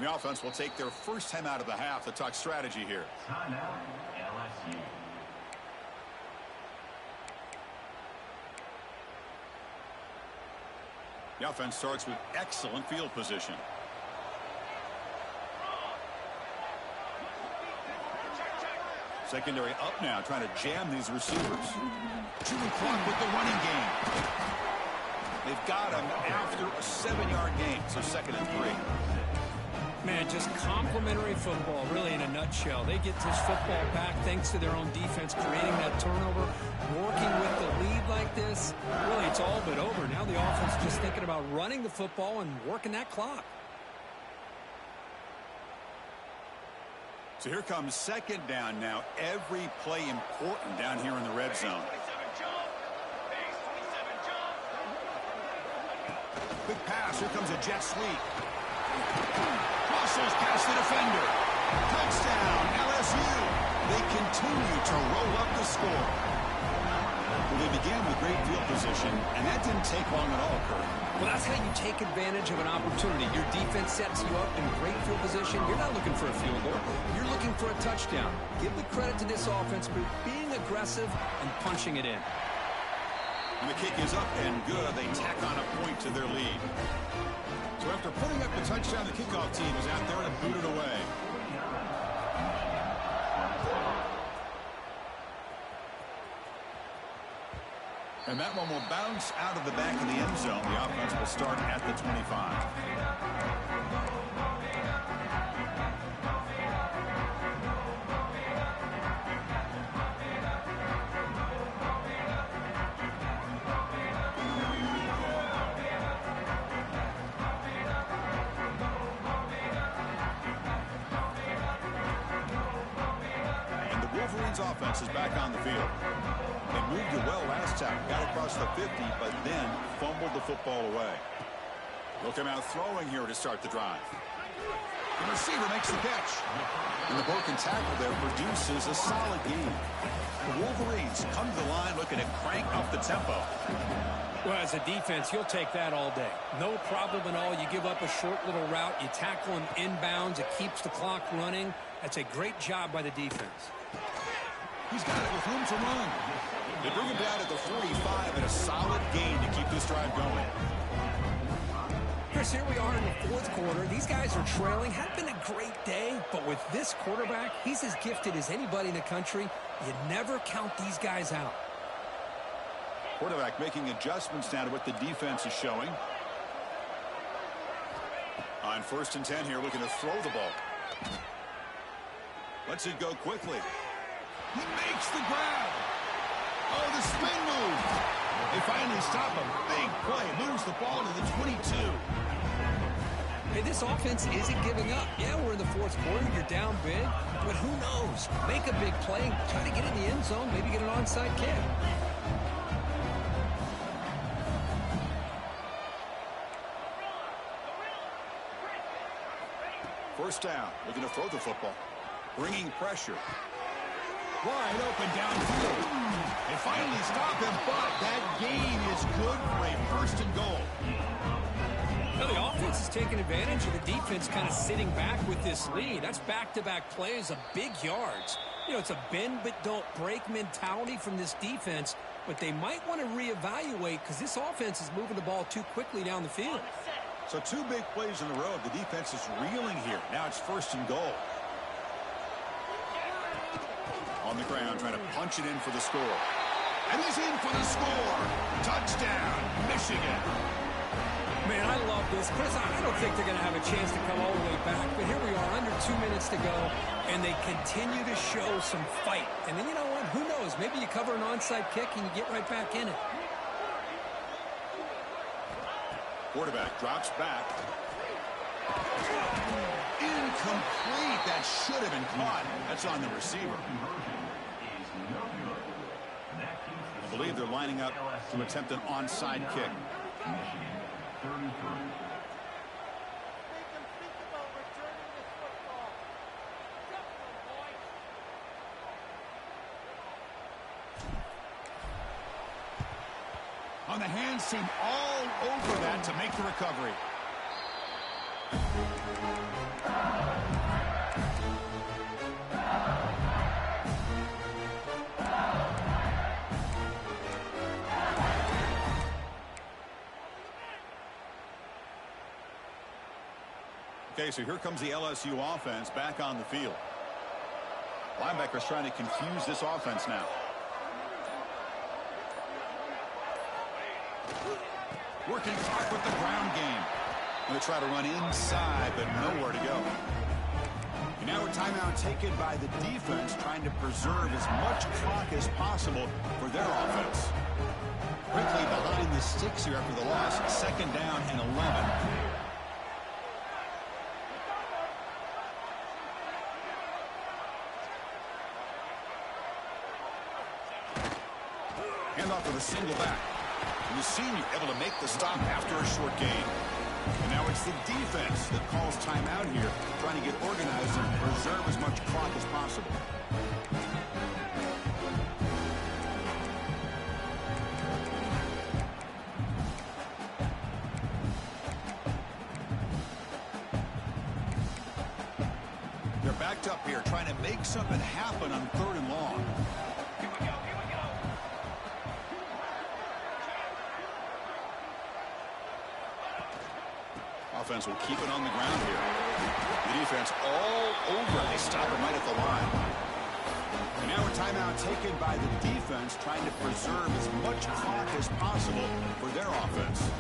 The offense will take their first time out of the half to talk strategy here. Timeout, LSU. The offense starts with excellent field position. Secondary up now, trying to jam these receivers. Chewing clock with the running game. They've got him after a 7-yard gain, so 2nd and 3. Man, just complimentary football, really, in a nutshell. They get this football back thanks to their own defense, creating that turnover, working with the lead like this. Really, it's all but over. Now the offense is just thinking about running the football and working that clock. So here comes second down now. Every play important down here in the red zone. Big pass. Here comes a jet sweep. Muscles past the defender. Touchdown, LSU. They continue to roll up the score. Well, they began with great field position, and that didn't take long at all, Kurt. Well, that's how you take advantage of an opportunity. Your defense sets you up in great field position. You're not looking for a field goal. You're looking for a touchdown. Give the credit to this offense for being aggressive and punching it in. And the kick is up and good. They tack on a point to their lead. So after putting up the touchdown, the kickoff team is out there to boot it away. And that one will bounce out of the back of the end zone. The offense will start at the 25. And the Wolverines offense is back on the field. They moved it well last time, got across the 50, but then fumbled the football away. They'll come out throwing here to start the drive. The receiver makes the catch. And the broken tackle there produces a solid gain. The Wolverines come to the line looking to crank up the tempo. Well, as a defense, you'll take that all day. No problem at all. You give up a short little route. You tackle him inbounds. It keeps the clock running. That's a great job by the defense. He's got it with room to run. They bring him down at the 45 and a solid gain to keep this drive going. Chris, here we are in the fourth quarter. These guys are trailing. Had been a great day, but with this quarterback, he's as gifted as anybody in the country. You never count these guys out. Quarterback making adjustments now to what the defense is showing. On 1st and 10 here, looking to throw the ball. Lets it go quickly. He makes the grab. Oh, the spin move. They finally stop him. Big play. Moves the ball to the 22. Hey, this offense isn't giving up. Yeah, we're in the fourth quarter. You're down big. But who knows? Make a big play. Try to get in the end zone. Maybe get an onside kick. First down. Looking to throw the football. Bringing pressure. Wide open downfield. They finally stop him, but that gain is good for a 1st and goal. Now the offense is taking advantage of the defense kind of sitting back with this lead. That's back-to-back plays of big yards. You know, it's a bend but don't break mentality from this defense, but they might want to reevaluate because this offense is moving the ball too quickly down the field. So 2 big plays in a row. The defense is reeling here. Now it's 1st and goal. On the ground, trying to punch it in for the score. And he's in for the score. Touchdown, Michigan. Man, I love this. Chris, I don't think they're going to have a chance to come all the way back. But here we are, under 2 minutes to go, and they continue to show some fight. And then, you know what? Who knows? Maybe you cover an onside kick and you get right back in it. Quarterback drops back. Incomplete. That should have been caught. That's on the receiver. I believe they're lining up to attempt an onside kick. On the hands team all over that to make the recovery. Okay, so here comes the LSU offense back on the field. Linebackers trying to confuse this offense now. Working clock with the ground game. Going to try to run inside, but nowhere to go. And now a timeout taken by the defense, trying to preserve as much clock as possible for their offense. Quickly behind the sticks here after the loss. 2nd down and 11. Hand off with a single back. And the senior able to make the stop after a short gain. And now it's the defense that calls timeout here, trying to get organized and preserve as much clock as possible. They're backed up here, trying to make something happen on 3rd and long. Here we go. Offense will keep it on the ground here. The defense all over. They stop him right at the line. And now a timeout taken by the defense, trying to preserve as much clock as possible for their offense.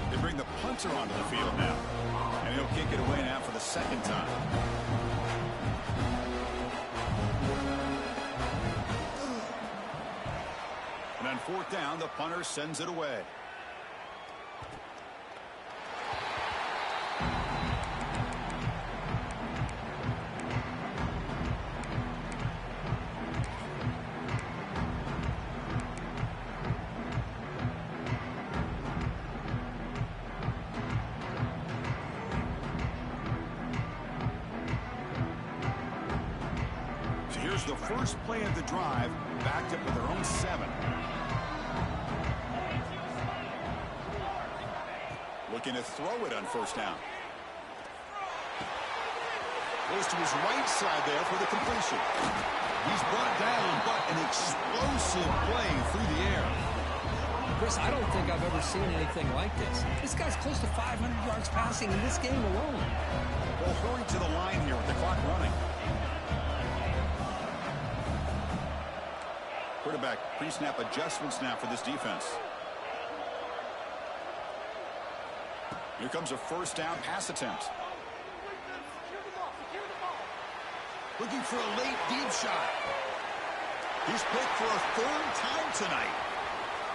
They bring the punter onto the field now. And he'll kick it away now for the 2nd time. And on 4th down, the punter sends it away. So here's the first play of the drive, backed up with their own 7. Looking to throw it on 1st down. Goes to his right side there for the completion. He's brought down, but an explosive play through the air. Chris, I don't think I've ever seen anything like this. This guy's close to 500 yards passing in this game alone. Well, hurry to the line here with the clock running. Quarterback pre-snap adjustments now for this defense. Here comes a 1st down pass attempt. Looking for a late deep shot. He's picked for a 3rd time tonight.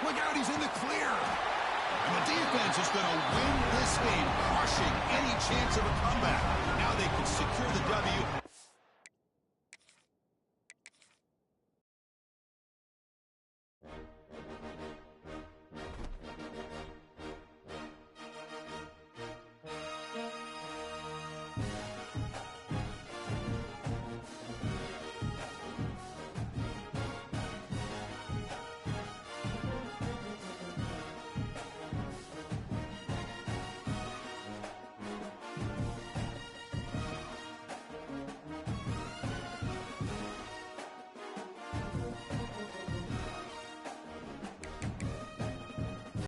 Look out, he's in the clear. And the defense is going to win this game, crushing any chance of a comeback. Now they can secure the W